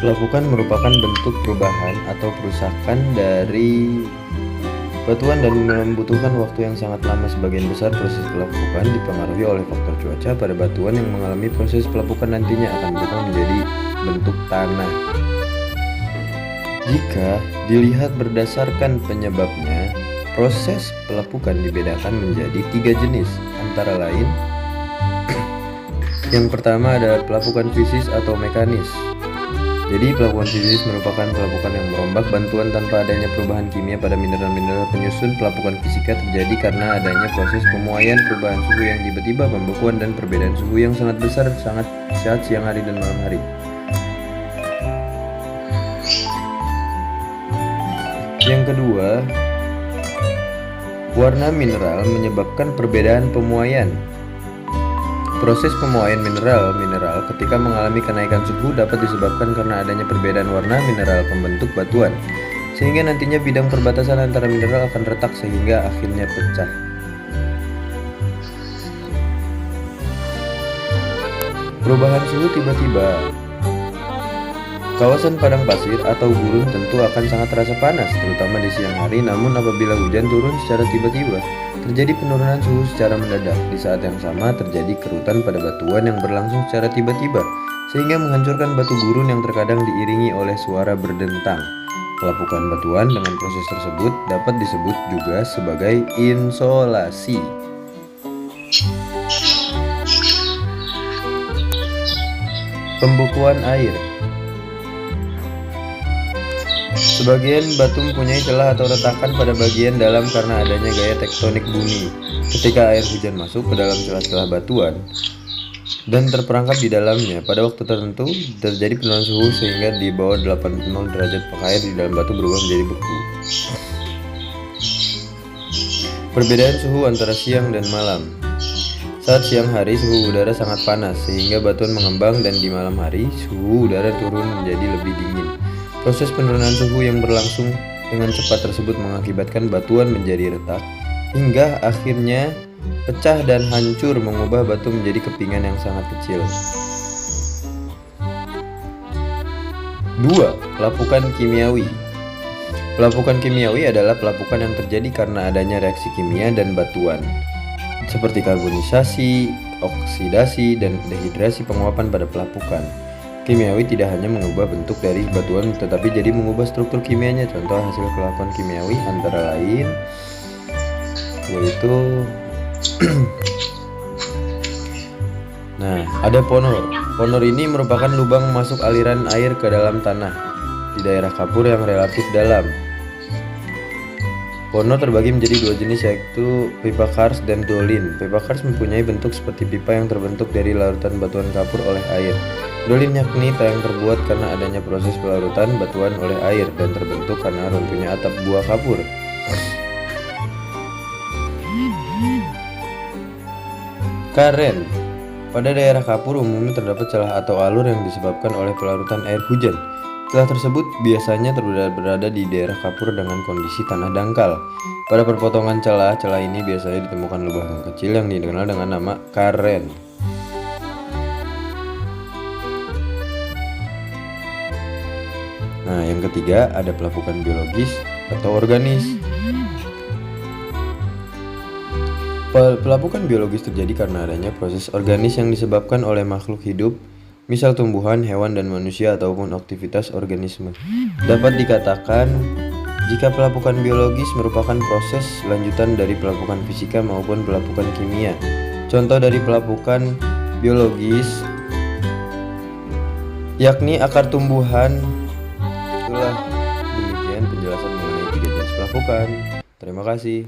Pelapukan merupakan bentuk perubahan atau perusakan dari batuan dan membutuhkan waktu yang sangat lama. Sebagian besar proses pelapukan dipengaruhi oleh faktor cuaca pada batuan yang mengalami proses pelapukan nantinya akan berubah menjadi bentuk tanah. Jika dilihat berdasarkan penyebabnya, proses pelapukan dibedakan menjadi 3 jenis, antara lain yang pertama ada pelapukan fisis atau mekanis. Jadi pelapukan fisis merupakan pelapukan yang merombak bantuan tanpa adanya perubahan kimia pada mineral-mineral penyusun. Pelapukan fisika terjadi karena adanya proses pemuaian, perubahan suhu yang tiba-tiba, pembekuan, dan perbedaan suhu yang sangat besar saat siang hari dan malam hari. Yang kedua, warna mineral menyebabkan perbedaan pemuaian. Proses pemuaian mineral ketika mengalami kenaikan suhu dapat disebabkan karena adanya perbedaan warna mineral pembentuk batuan, sehingga nantinya bidang perbatasan antara mineral akan retak sehingga akhirnya pecah. Perubahan suhu tiba-tiba. Kawasan padang pasir atau gurun tentu akan sangat terasa panas, terutama di siang hari. Namun apabila hujan turun secara tiba-tiba, terjadi penurunan suhu secara mendadak. Di saat yang sama terjadi kerutan pada batuan yang berlangsung secara tiba-tiba, sehingga menghancurkan batu gurun yang terkadang diiringi oleh suara berdentang. Pelapukan batuan dengan proses tersebut dapat disebut juga sebagai insolasi. Pembekuan air. Sebagian batu mempunyai celah atau retakan pada bagian dalam karena adanya gaya tektonik bumi. Ketika air hujan masuk ke dalam celah-celah batuan dan terperangkap di dalamnya, pada waktu tertentu terjadi penurunan suhu sehingga di bawah 80 derajat air di dalam batu berubah menjadi beku. Perbedaan suhu antara siang dan malam. Saat siang hari suhu udara sangat panas sehingga batuan mengembang, dan di malam hari suhu udara turun menjadi lebih dingin. Proses penurunan suhu yang berlangsung dengan cepat tersebut mengakibatkan batuan menjadi retak hingga akhirnya pecah dan hancur, mengubah batu menjadi kepingan yang sangat kecil. 2. Pelapukan kimiawi. Pelapukan kimiawi adalah pelapukan yang terjadi karena adanya reaksi kimia dan batuan, seperti karbonisasi, oksidasi, dan dehidrasi penguapan pada pelapukan. Kimiawi tidak hanya mengubah bentuk dari batuan, tetapi jadi mengubah struktur kimianya. Contoh hasil pelapukan kimiawi antara lain yaitu nah, ada ponor. Ponor ini merupakan lubang masuk aliran air ke dalam tanah di daerah kapur yang relatif dalam. Ponor terbagi menjadi 2 jenis, yaitu pipa kars dan dolin. Pipa kars mempunyai bentuk seperti pipa yang terbentuk dari larutan batuan kapur oleh air. Dolin yakni yang terbuat karena adanya proses pelarutan batuan oleh air dan terbentuk karena runtuhnya atap buah kapur. Karen. Pada daerah kapur umumnya terdapat celah atau alur yang disebabkan oleh pelarutan air hujan. Celah tersebut biasanya berada di daerah kapur dengan kondisi tanah dangkal. Pada perpotongan celah ini biasanya ditemukan lubang kecil yang dikenal dengan nama karen. Nah, yang ketiga ada pelapukan biologis atau organis. Pelapukan biologis terjadi karena adanya proses organis yang disebabkan oleh makhluk hidup, misal tumbuhan, hewan, dan manusia, ataupun aktivitas organisme. Dapat dikatakan jika pelapukan biologis merupakan proses lanjutan dari pelapukan fisika maupun pelapukan kimia. Contoh dari pelapukan biologis yakni akar tumbuhan. Itulah demikian penjelasan mengenai 3 jenis pelapukan. Terima kasih.